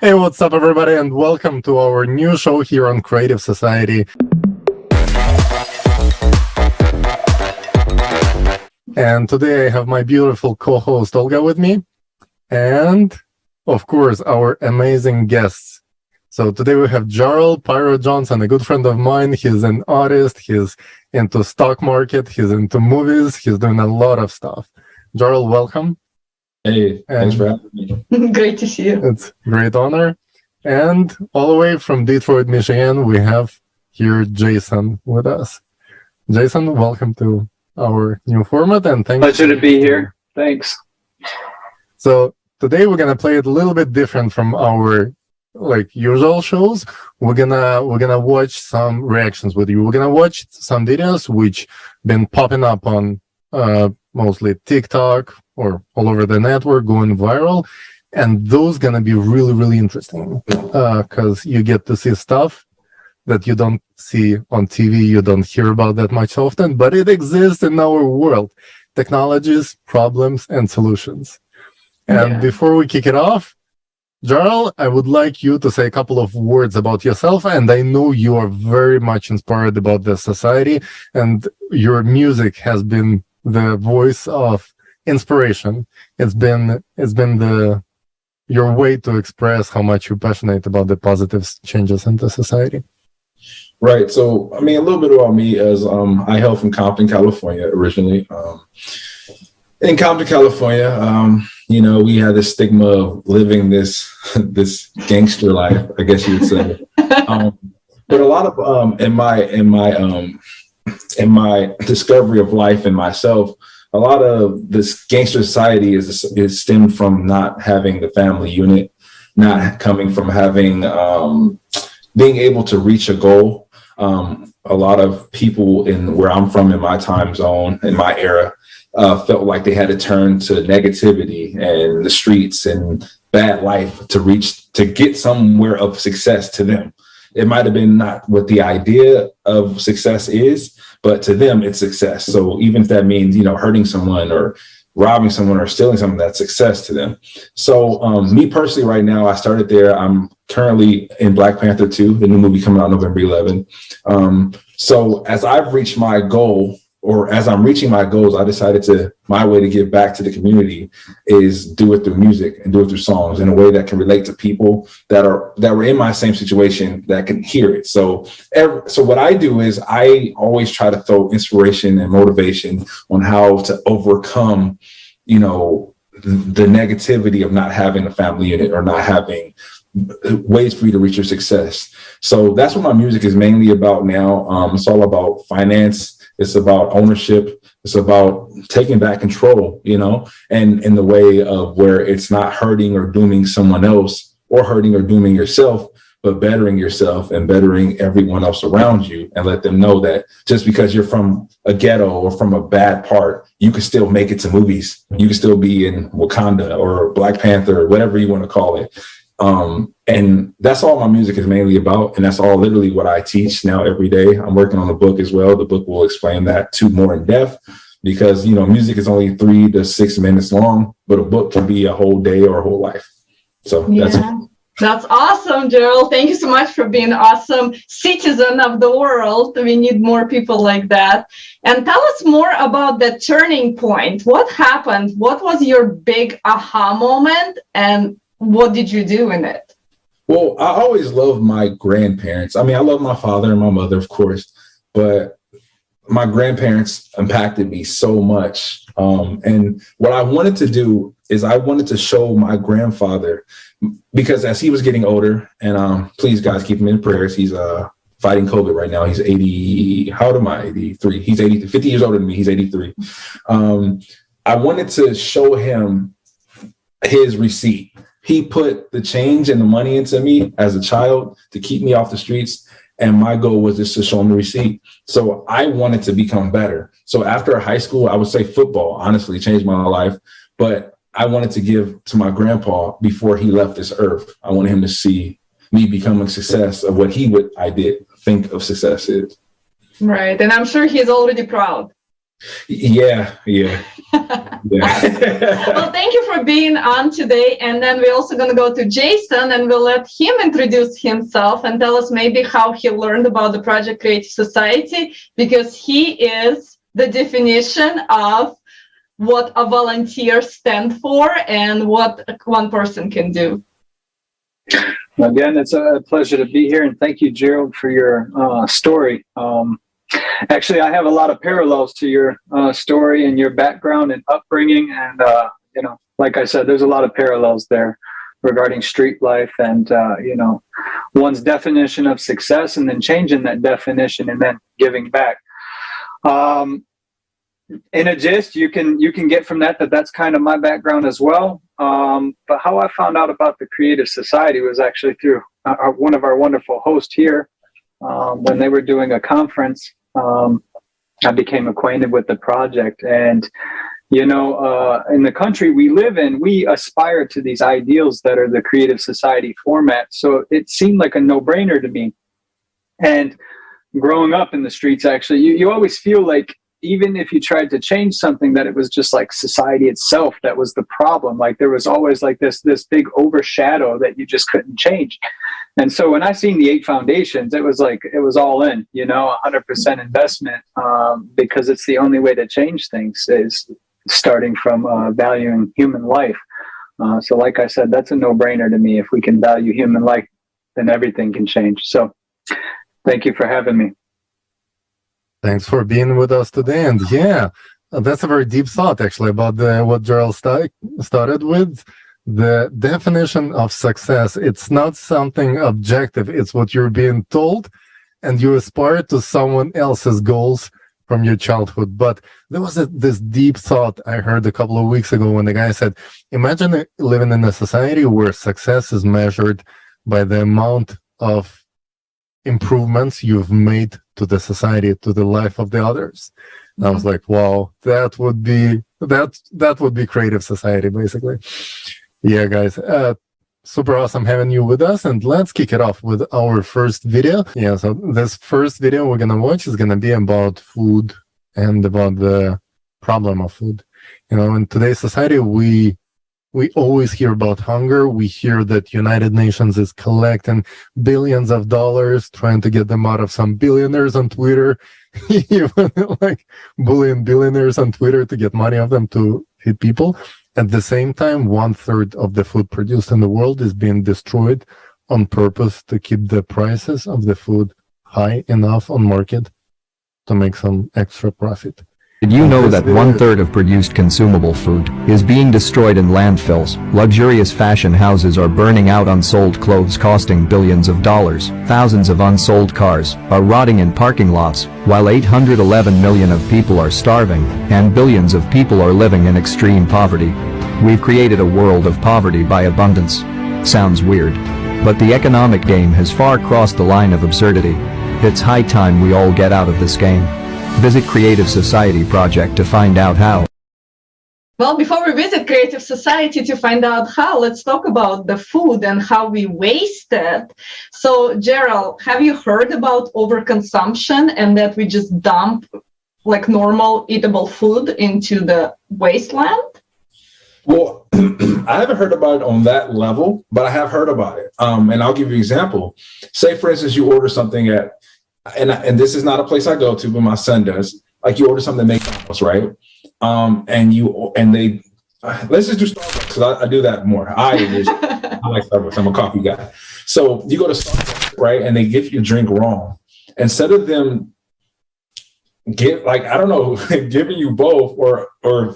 Hey, what's up, everybody, and welcome to our new show here on Creative Society. And today I have my beautiful co-host Olga with me, and of course, our amazing guests. So today we have JARRELL, PYRO Johnson, a good friend of mine. He's an artist, he's into stock market, he's into movies, he's doing a lot of stuff. JARRELL, welcome. Hey, thanks for having me. Great to see you. It's a great honor. And all the way from Detroit, Michigan, we have here Jason with us. Jason, welcome to our new format, and thanks. Pleasure to be here. Thanks. So today we're gonna play it a little bit different from our usual shows. We're gonna watch some reactions with you. We're gonna watch some videos which been popping up on mostly TikTok or all over the network, going viral, and those gonna be really, really interesting because you get to see stuff that you don't see on TV, you don't hear about that much often, but it exists in our world. Technologies, problems, and solutions. And before we kick it off, JARRELL, I would like you to say a couple of words about yourself, and I know you are very much inspired about the society, and your music has been the voice of inspiration. It's been your way to express how much you're passionate about the positive changes in the society. Right. So, I mean, a little bit about me is I hail from Compton, California, originally. In Compton, California, we had this stigma of living this gangster life, I guess you would say. But a lot of in my discovery of life and myself, a lot of this gangster society is stemmed from not having the family unit, not coming from having being able to reach a goal. A lot of people in where I'm from, in my time zone, in my era, felt like they had to turn to negativity and the streets and bad life to get somewhere of success to them. It might have been not what the idea of success is, but to them it's success. So even if that means, hurting someone or robbing someone or stealing something, that's success to them. So me personally right now, I started there. I'm currently in Black Panther 2, the new movie coming out November 11. So as I've reached my goal, or as I'm reaching my goals, I decided my way to give back to the community is do it through music and do it through songs in a way that can relate to people that were in my same situation that can hear it. So what I do is I always try to throw inspiration and motivation on how to overcome, the negativity of not having a family unit or not having ways for you to reach your success. So that's what my music is mainly about now. It's all about finance. It's about ownership. It's about taking back control, and in the way of where it's not hurting or dooming someone else or hurting or dooming yourself, but bettering yourself and bettering everyone else around you, and let them know that just because you're from a ghetto or from a bad part, you can still make it to movies. You can still be in Wakanda or Black Panther or whatever you want to call it. And that's all my music is mainly about. And that's all literally what I teach now every day. I'm working on a book as well. The book will explain that too more in depth because, music is only 3 to 6 minutes long, but a book can be a whole day or a whole life. So That's awesome, JARRELL. Thank you so much for being an awesome citizen of the world. We need more people like that. And tell us more about the turning point. What happened? What was your big aha moment? And what did you do in it? Well, I always loved my grandparents. I mean, I love my father and my mother, of course, but my grandparents impacted me so much. And what I wanted to do is I wanted to show my grandfather, because as he was getting older, and please, guys, keep him in prayers. He's fighting COVID right now. He's 80. How old am I? 83. He's 50 years older than me. He's 83. I wanted to show him his receipt. He put the change and the money into me as a child to keep me off the streets. And my goal was just to show him the receipt. So I wanted to become better. So after high school, I would say football, honestly, changed my life. But I wanted to give to my grandpa before he left this earth. I wanted him to see me becoming success of what I did think of success is. Right. And I'm sure he's already proud. Yeah. Well, thank you for being on today. And then we're also going to go to Jason, and we'll let him introduce himself and tell us maybe how he learned about the Project Creative Society, because he is the definition of what a volunteer stands for and what one person can do. Again, it's a pleasure to be here, and thank you, Gerald, for your story. Actually, I have a lot of parallels to your story and your background and upbringing, and like I said, there's a lot of parallels there regarding street life and one's definition of success, and then changing that definition and then giving back. In a gist, you can get from that's kind of my background as well. But how I found out about the Creative Society was actually through one of our wonderful hosts here. When they were doing a conference, I became acquainted with the project. And, in the country we live in, we aspire to these ideals that are the Creative Society format. So it seemed like a no-brainer to me. And growing up in the streets, actually, you always feel like, even if you tried to change something, that it was just like society itself that was the problem. Like there was always like this big overshadow that you just couldn't change. And so when I seen the 8 foundations, it was all in, 100% investment, because it's the only way to change things is starting from valuing human life. So like I said, that's a no-brainer to me. If we can value human life, then everything can change. So thank you for having me. Thanks for being with us today. And yeah, that's a very deep thought, actually, about what Jarrell started with. The definition of success, it's not something objective. It's what you're being told, and you aspire to someone else's goals from your childhood. But there was this deep thought I heard a couple of weeks ago when the guy said, imagine living in a society where success is measured by the amount of improvements you've made to the society, to the life of the others. And I was like, wow, that would be creative society, basically. Yeah, guys, super awesome having you with us, and let's kick it off with our first video. Yeah, so this first video we're gonna watch is gonna be about food and about the problem of food. In today's society, we always hear about hunger. We hear that United Nations is collecting billions of dollars, trying to get them out of some billionaires on Twitter, even like bullying billionaires on Twitter to get money of them to feed people. At the same time, 1/3 of the food produced in the world is being destroyed on purpose to keep the prices of the food high enough on market to make some extra profit. Did you know that 1/3 of produced consumable food is being destroyed in landfills? Luxurious fashion houses are burning out, unsold clothes costing billions of dollars. Thousands of unsold cars are rotting in parking lots, while 811 million of people are starving, and billions of people are living in extreme poverty. We've created a world of poverty by abundance. Sounds weird, but the economic game has far crossed the line of absurdity. It's high time we all get out of this game. Visit Creative Society Project to find out how. Well, before we visit Creative Society to find out how, let's talk about the food and how we waste it. So, Jarrell, have you heard about overconsumption and that we just dump like normal eatable food into the wasteland? Well, I haven't heard about it on that level, but I have heard about it. And I'll give you an example. Say, for instance, you order something at, and this is not a place I go to, but my son does. Like you order something at McDonald's, right? And they let's just do Starbucks because I do that more. I like Starbucks. I'm a coffee guy. So you go to Starbucks, right? And they give you a drink wrong. Instead of them giving you both, or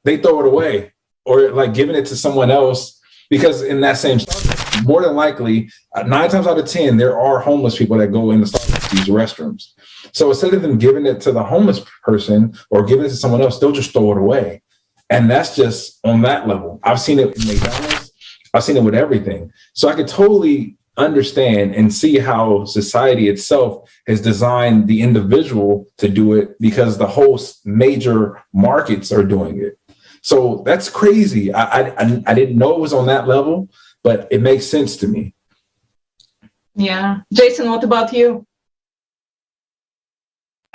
they throw it away, or like giving it to someone else, because in that same Starbucks, more than likely, 9 times out of 10, there are homeless people that go in the Starbucks, these restrooms. So instead of them giving it to the homeless person or giving it to someone else, they'll just throw it away. And that's just on that level. I've seen it in McDonald's. I've seen it with everything. So I could totally understand and see how society itself has designed the individual to do it, because the whole major markets are doing it. So that's crazy. I didn't know it was on that level, but it makes sense to me. Yeah. Jason, what about you?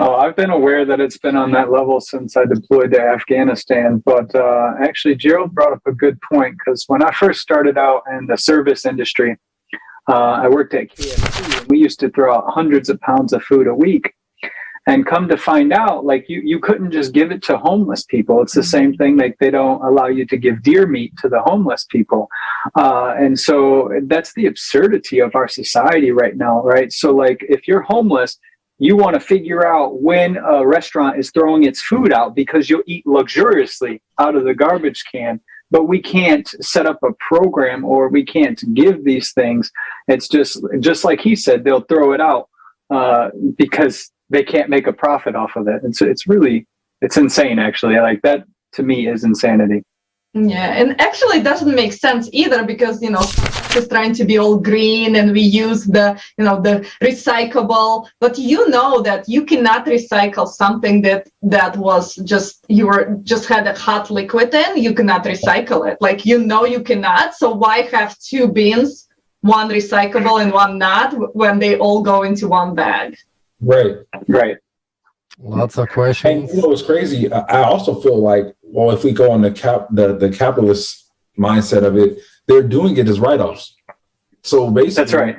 Oh, I've been aware that it's been on that level since I deployed to Afghanistan. But actually, Gerald brought up a good point, because when I first started out in the service industry, I worked at KFC, and we used to throw out hundreds of pounds of food a week. And come to find out, like, you couldn't just give it to homeless people. It's the same thing. Like, they don't allow you to give deer meat to the homeless people. And so that's the absurdity of our society right now, right? So, like, if you're homeless, you want to figure out when a restaurant is throwing its food out, because you'll eat luxuriously out of the garbage can. But we can't set up a program, or we can't give these things. It's just like he said, they'll throw it out because they can't make a profit off of it. And so it's insane, actually. Like, that to me is insanity. Yeah, and actually it doesn't make sense either, because, it's trying to be all green, and we use the recyclable, but that you cannot recycle something that was just had a hot liquid in. You cannot recycle it. Like, you cannot. So why have two bins, one recyclable and one not, when they all go into one bag? Right. Lots of questions. And what's crazy, I also feel like, well, if we go on the capitalist mindset of it, they're doing it as write-offs. So basically, that's right.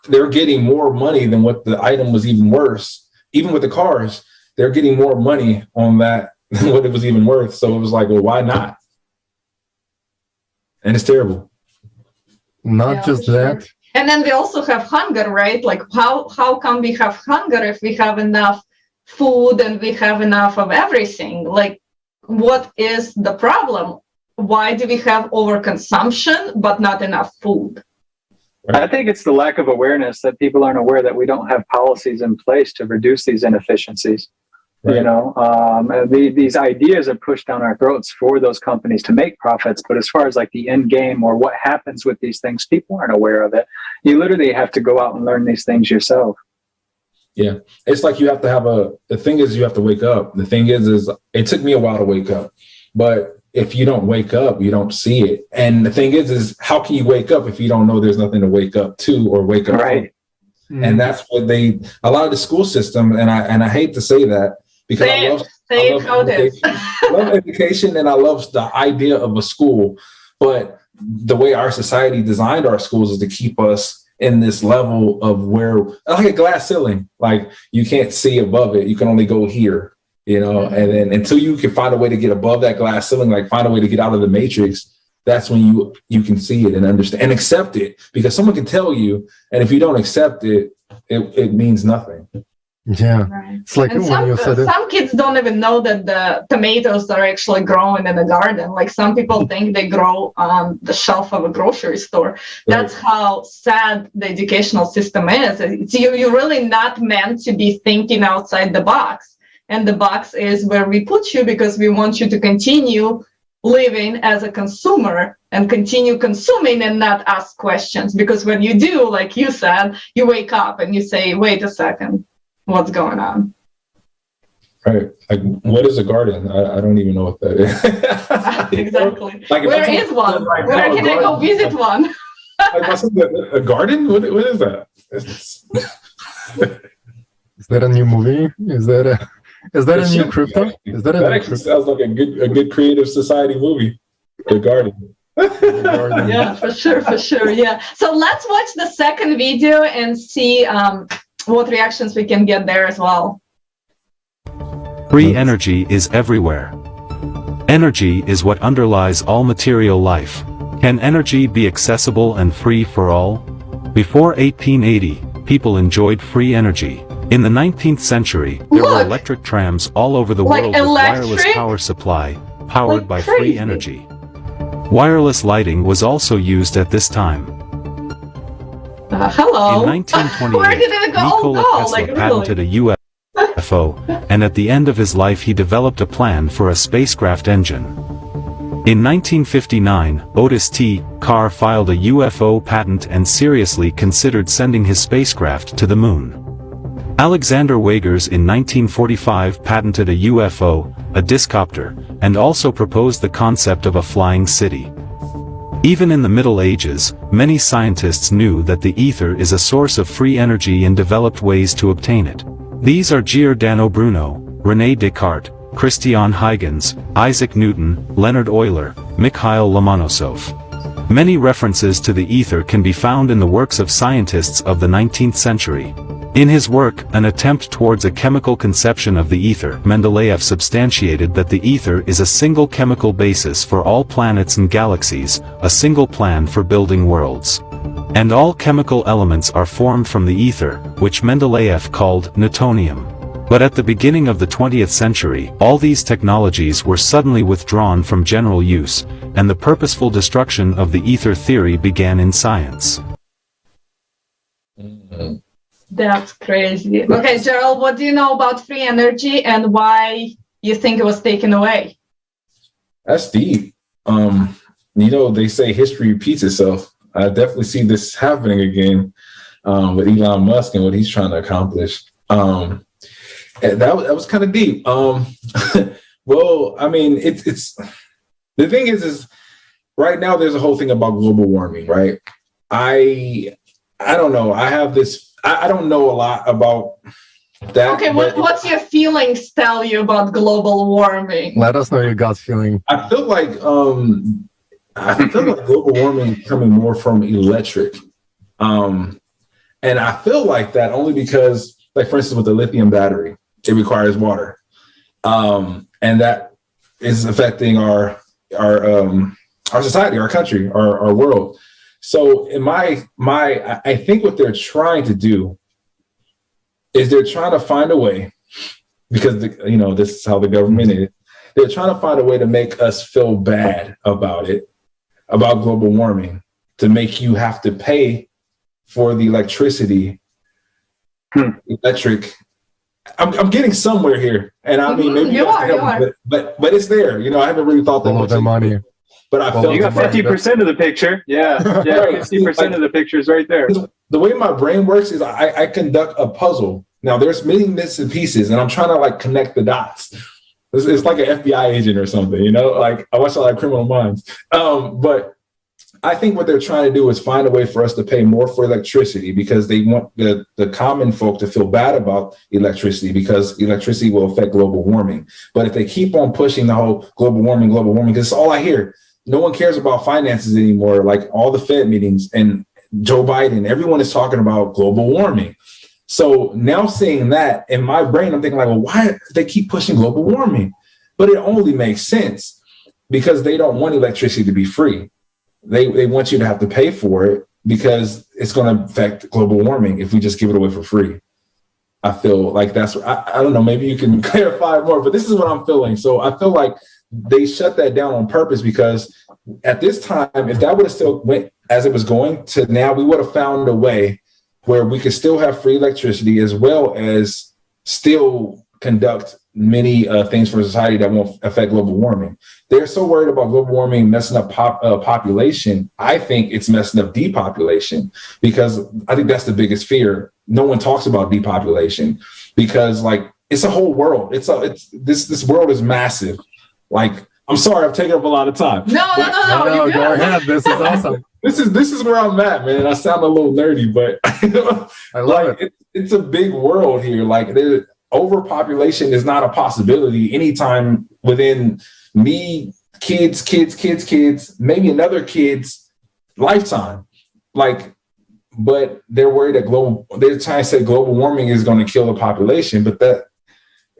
They're getting more money than what the item was even worth. Even with the cars, they're getting more money on that than what it was even worth. So it was like, well, why not? And it's terrible. Not just that. And then we also have hunger, right? Like, how come we have hunger if we have enough food and we have enough of everything? Like, what is the problem? Why do we have overconsumption but not enough food? I think it's the lack of awareness, that people aren't aware that we don't have policies in place to reduce these inefficiencies. Right. These ideas are pushed down our throats for those companies to make profits. But as far as like the end game or what happens with these things, people aren't aware of it. You literally have to go out and learn these things yourself. Yeah. It's like you have to the thing is, you have to wake up. The thing is it took me a while to wake up, but if you don't wake up, you don't see it. And the thing is how can you wake up if you don't know there's nothing to wake up to or wake up right. from? And that's what a lot of the school system, and I hate to say that, because I love education, and I love the idea of a school, but the way our society designed our schools is to keep us in this level of where, like a glass ceiling, like you can't see above it. You can only go here, and then until you can find a way to get above that glass ceiling, like find a way to get out of the matrix, that's when you can see it and understand and accept it, because someone can tell you, and if you don't accept it, it means nothing. Yeah, right. It's like and when you said it. Some kids don't even know that the tomatoes are actually growing in a garden. Like, some people think they grow on the shelf of a grocery store. That's how sad the educational system is. It's you're really not meant to be thinking outside the box. And the box is where we put you, because we want you to continue living as a consumer and continue consuming and not ask questions. Because when you do, like you said, you wake up and you say, wait a second. What's going on? Right. Like, what is a garden? I don't even know what that is. Exactly. Like, where is one? Like, where can I go visit one? Like, a garden? What is that? Is that a new movie? Is that a new crypto? Is that actually sounds like a good creative society movie. The Garden. Yeah, for sure. Yeah. So let's watch the second video and see what reactions we can get there as well. Free energy is everywhere. Energy is what underlies all material life. Can energy be accessible and free for all? Before 1880, people enjoyed free energy. In the 19th century, there were electric trams all over the world with wireless power supply, powered by free energy. Wireless lighting was also used at this time. Hello. In 1928, Nikola Tesla patented a UFO, and at the end of his life he developed a plan for a spacecraft engine. In 1959, Otis T. Carr filed a UFO patent and seriously considered sending his spacecraft to the moon. Alexander Wagers in 1945 patented a UFO, a discopter, and also proposed the concept of a flying city. Even in the Middle Ages, many scientists knew that the ether is a source of free energy and developed ways to obtain it. These are Giordano Bruno, René Descartes, Christian Huygens, Isaac Newton, Leonard Euler, Mikhail Lomonosov. Many references to the ether can be found in the works of scientists of the 19th century. In his work, An Attempt Towards a Chemical Conception of the Ether, Mendeleev substantiated that the ether is a single chemical basis for all planets and galaxies, a single plan for building worlds. And all chemical elements are formed from the ether, which Mendeleev called newtonium. But at the beginning of the 20th century, all these technologies were suddenly withdrawn from general use, and the purposeful destruction of the ether theory began in science. That's crazy. Okay, Gerald, what do you know about free energy and why you think it was taken away? That's deep. They say history repeats itself. I definitely see this happening again with Elon Musk and what he's trying to accomplish. And that was kind of deep. Well, I mean, it's the thing is right now there's a whole thing about global warming, right? I don't know. I don't know a lot about that. Okay, what's your feelings tell you about global warming? Let us know your gut feeling. I feel like global warming is coming more from electric. And I feel like that only because, like, for instance, with the lithium battery, it requires water. And that is affecting our society, our country, our world. So I think what they're trying to do is they're trying to find a way, because this is how the government is. They're trying to find a way to make us feel bad about global warming, to make you have to pay for the electricity. I'm getting somewhere here, and I mean, maybe you are. But it's there. I haven't really thought that much of money. But I felt you got 50% of the picture. Yeah, 50% of the picture is right there. The way my brain works is I conduct a puzzle. Now there's many bits and pieces, and I'm trying to like connect the dots. It's like an FBI agent or something, Like I watch a lot of Criminal Minds. But I think what they're trying to do is find a way for us to pay more for electricity, because they want the common folk to feel bad about electricity, because electricity will affect global warming. But if they keep on pushing the whole global warming, because it's all I hear. No one cares about finances anymore. Like all the Fed meetings and Joe Biden, everyone is talking about global warming. So now seeing that in my brain, I'm thinking like, well, why do they keep pushing global warming? But it only makes sense because they don't want electricity to be free. They want you to have to pay for it, because it's going to affect global warming if we just give it away for free. I feel like I don't know, maybe you can clarify more, but this is what I'm feeling. So I feel like they shut that down on purpose, because at this time, if that would have still went as it was going to now, we would have found a way where we could still have free electricity, as well as still conduct many things for society that won't affect global warming. They're so worried about global warming messing up population. I think it's messing up depopulation, because I think that's the biggest fear. No one talks about depopulation, because like it's a whole world. This world is massive. Like, I'm sorry, I've taken up a lot of time. No, go ahead. This is awesome. This is where I'm at, man. I sound a little nerdy, but I love it. It's a big world here. Like, overpopulation is not a possibility anytime within me, kids, maybe another kid's lifetime. Like, but they're worried that they're trying to say global warming is going to kill the population, but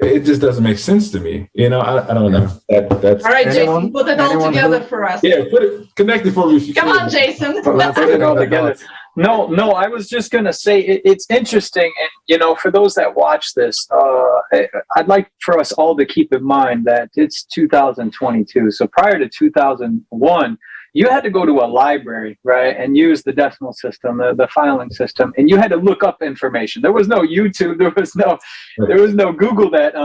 it just doesn't make sense to me. I don't know. That's all right, Jason, put it all together for us. Yeah, connect it for me. If you Come on, Jason. Let's put it all together. No, I was just going to say it's interesting. And, for those that watch this, I'd like for us all to keep in mind that it's 2022. So prior to 2001, you had to go to a library, right, and use the decimal system, the filing system, and you had to look up information. There was no YouTube. There was no Google that,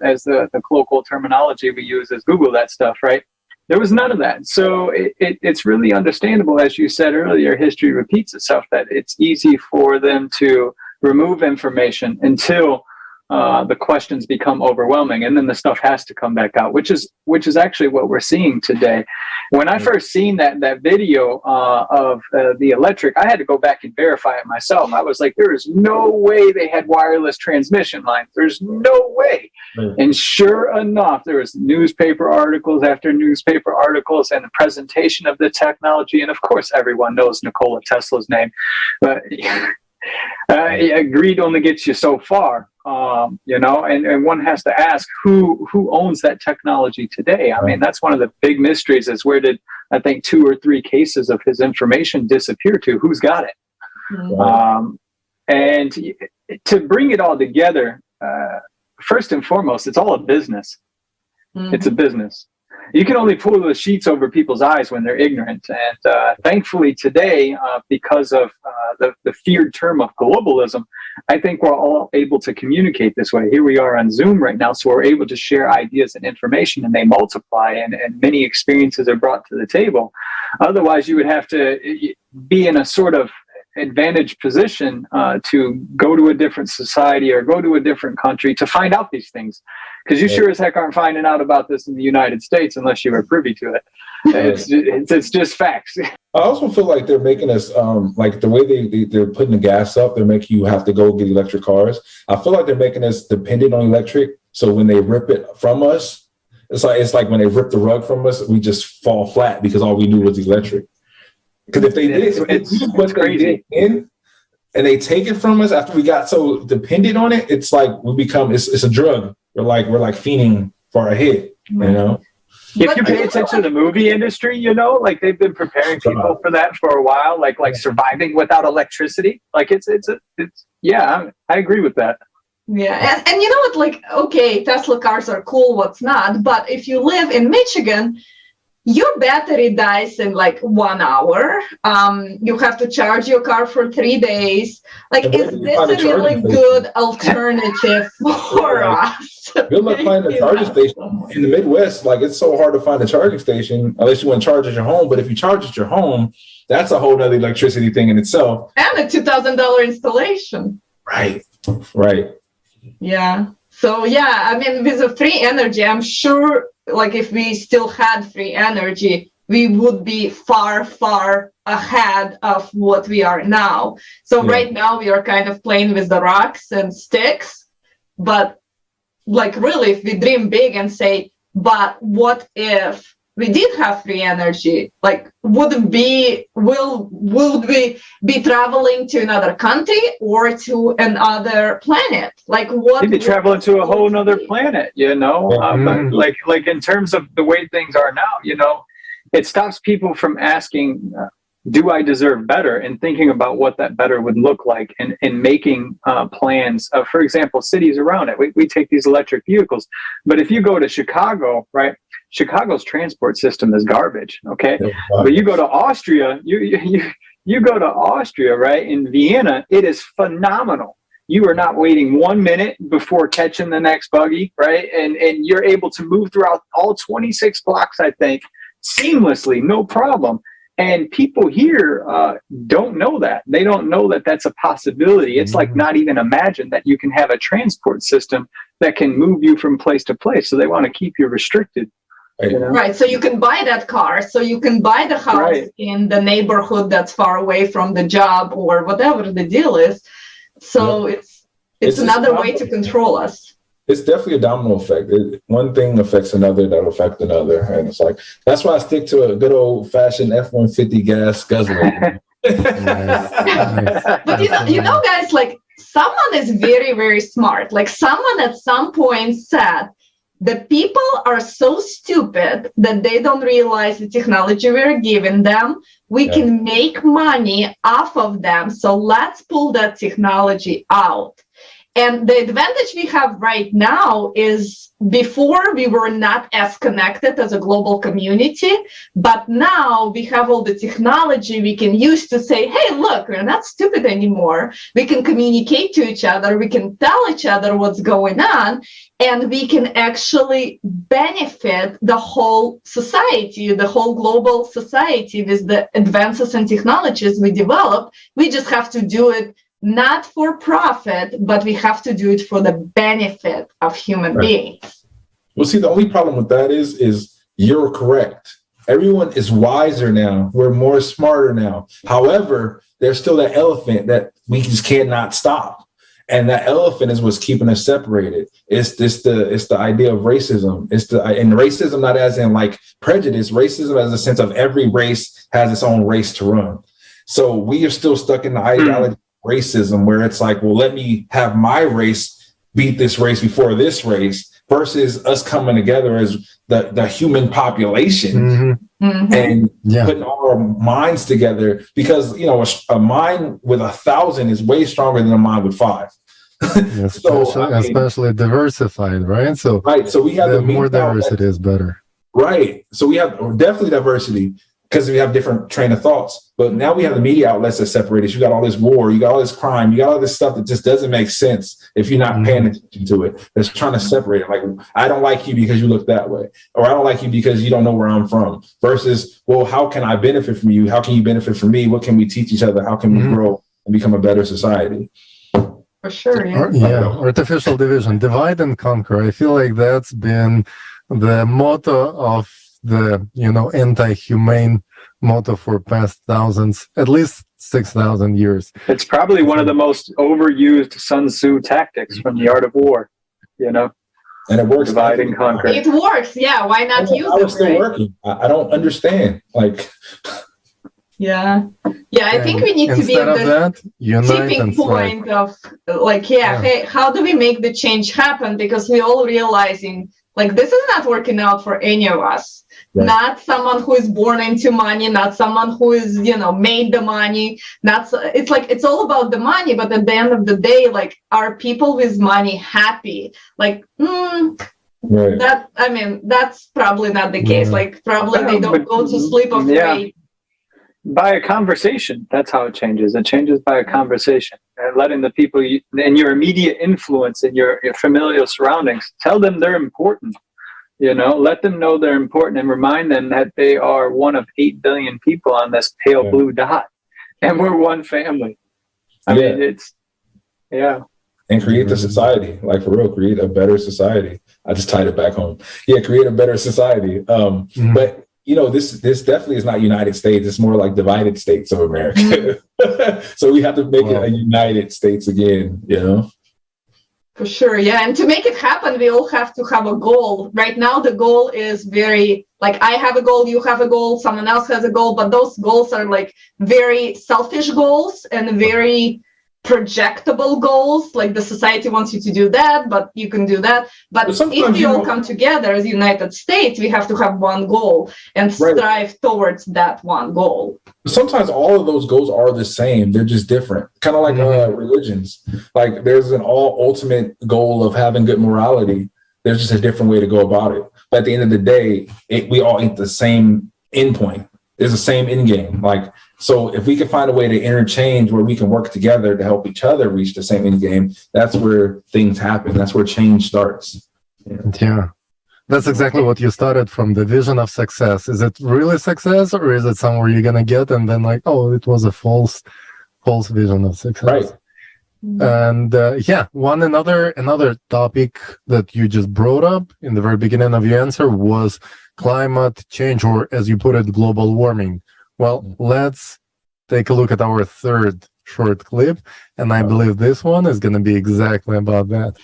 as the colloquial terminology we use is Google that stuff, right? There was none of that. So it's really understandable, as you said earlier, history repeats itself, that it's easy for them to remove information until the questions become overwhelming, and then the stuff has to come back out, which is actually what we're seeing today. When I first seen that video of the electric, I had to go back and verify it myself. I was like, there is no way they had wireless transmission lines. There's no way. Right. And sure enough, there was newspaper articles after newspaper articles and the presentation of the technology. And of course, everyone knows Nikola Tesla's name, but greed only gets you so far. And one has to ask who owns that technology today. I mean, that's one of the big mysteries, is where did, I think, 2 or 3 cases of his information disappear to? Who's got it? Mhm. And to bring it all together, first and foremost, it's all a business. It's a business. You can only pull the sheets over people's eyes when they're ignorant. And thankfully today, because of the feared term of globalism, I think we're all able to communicate this way. Here we are on Zoom right now, so we're able to share ideas and information, and they multiply, and many experiences are brought to the table. Otherwise, you would have to be in a sort of advantaged position to go to a different society or go to a different country to find out these things, because you sure as heck aren't finding out about this in the United States unless you were privy to it. It's just facts. I also feel like they're making us like the way they're putting the gas up, they're making you have to go get electric cars. I feel like they're making us dependent on electric, so when they rip it from us, it's like when they rip the rug from us, we just fall flat because all we knew was electric. Because if they did what they did in, and they take it from us after we got so dependent on it, it's like we become it's a drug. We're like fiending for a hit, you know. If you pay attention to the movie industry, like they've been preparing people for that for a while, like surviving without electricity. Like it's I agree with that. Yeah, and you know what? Like, okay, Tesla cars are cool. What's not? But if you live in Michigan, your battery dies in like 1 hour. You have to charge your car for 3 days. Like, is this a really good alternative for us? Good luck finding a charging station in the Midwest. Like, it's so hard to find a charging station unless you want to charge at your home. But if you charge at your home, that's a whole nother electricity thing in itself. And a $2,000 installation. Right. Yeah. So yeah, I mean, with the free energy, I'm sure, like, if we still had free energy, we would be far, far ahead of what we are now. So right now we are kind of playing with the rocks and sticks, but like, really, if we dream big and say, but what if we did have free energy? Like, will we be traveling to another country or to another planet? Like, what? You'd be traveling to a whole nother planet, but like in terms of the way things are now, it stops people from asking, do I deserve better? And thinking about what that better would look like, and making plans of, for example, cities around it. We take these electric vehicles, but if you go to Chicago, right? Chicago's transport system is garbage. Okay. But you go to Austria, you go to Austria, right? In Vienna, it is phenomenal. You are not waiting 1 minute before catching the next buggy, right? And you're able to move throughout all 26 blocks, I think, seamlessly, no problem. And people here don't know that. They don't know that that's a possibility. It's like not even imagined that you can have a transport system that can move you from place to place. So they want to keep you restricted. Right. So you can buy that car. So you can buy the house in the neighborhood that's far away from the job or whatever the deal is. So it's another way to control us. It's definitely a domino effect. One thing affects another that'll affect another. And it's like, that's why I stick to a good old fashioned F-150 gas guzzler. But you know, guys, like, someone is very, very smart. Like, someone at some point said, the people are so stupid that they don't realize the technology we're giving them. We can make money off of them. So let's pull that technology out. And the advantage we have right now is, before we were not as connected as a global community, but now we have all the technology we can use to say, hey, look, we're not stupid anymore. We can communicate to each other. We can tell each other what's going on, and we can actually benefit the whole society, the whole global society, with the advances and technologies we develop. We just have to do it not for profit, but we have to do it for the benefit of human beings. Well, see, the only problem with that is you're correct. Everyone is wiser now. We're more smarter now. However, there's still that elephant that we just cannot stop. And that elephant is what's keeping us separated. It's the idea of racism. And racism not as in like prejudice, racism as a sense of every race has its own race to run. So we are still stuck in the ideology of racism where it's like, well, let me have my race beat this race before this race, versus us coming together as the human population and putting all our minds together, because, you know, a mind with 1,000 is way stronger than a mind with 5. Especially diversified, right? So we have the more diversity is better. Right. So we have definitely diversity because we have different train of thoughts. But now we have the media outlets that separate us. You got all this war, you got all this crime, you got all this stuff that just doesn't make sense if you're not paying attention to it. That's trying to separate it. Like, I don't like you because you look that way, or I don't like you because you don't know where I'm from. Versus, well, how can I benefit from you? How can you benefit from me? What can we teach each other? How can we grow and become a better society? For sure. Artificial division, divide and conquer. I feel like that's been the motto of the, you know, anti-humane motto for past thousands, at least 6,000 years. It's probably one of the most overused Sun Tzu tactics from The Art of War, you know? And it works. Divide and conquer. It works. Yeah. Why not use it? It's still working. I don't understand. Like, yeah. I think we need to be at the tipping point of like, hey, how do we make the change happen? Because we all realizing like this is not working out for any of us. Right. Not someone who is born into money, not someone who is, you know, made the money. It's like it's all about the money, but at the end of the day, like, are people with money happy? Like, that's probably not the case. Like, probably they don't go to sleep afraid. By a conversation, that's how it changes. It changes by a conversation, and letting the people and your immediate influence and your familial surroundings tell them they're important. You know, let them know they're important and remind them that they are one of 8 billion people on this pale blue dot, and we're one family. I mean, it's and create the society, like for real, create a better society. I just tied it back home. Create a better society. But you know, this definitely is not United States. It's more like divided states of America. So we have to make it a United States again, you know? For sure, and to make it happen, we all have to have a goal. Right now, the goal is very, like, I have a goal, you have a goal, someone else has a goal, but those goals are like very selfish goals and very projectable goals. Like the society wants you to do that, but you can do that. But if we all come together as United States, we have to have one goal and strive towards that one goal. Sometimes all of those goals are the same. They're just different. Kind of like religions. Like there's an ultimate goal of having good morality. There's just a different way to go about it. But at the end of the day, we all ain't the same endpoint. It's the same end game. Like, so if we can find a way to interchange where we can work together to help each other reach the same end game, that's where things happen. That's where change starts. Yeah. That's exactly what you started from, the vision of success. Is it really success, or is it somewhere you're going to get and then like, oh, it was a false vision of success? Right. And another topic that you just brought up in the very beginning of your answer was climate change, or as you put it, global warming. Well, let's take a look at our third short clip, and I believe this one is going to be exactly about that.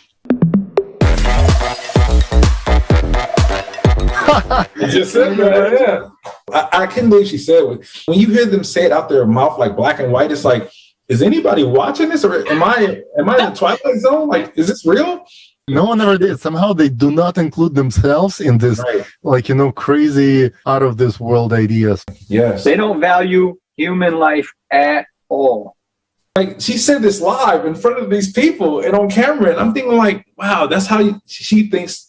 Just said that, I couldn't believe she said it. When you hear them say it out their mouth like black and white, it's like, is anybody watching this, or am I in the Twilight Zone? Like, is this real? No one ever did. Somehow they do not include themselves in this, like, you know, crazy out of this world ideas. Yes. They don't value human life at all. Like, she said this live in front of these people and on camera, and I'm thinking like, wow, that's how she thinks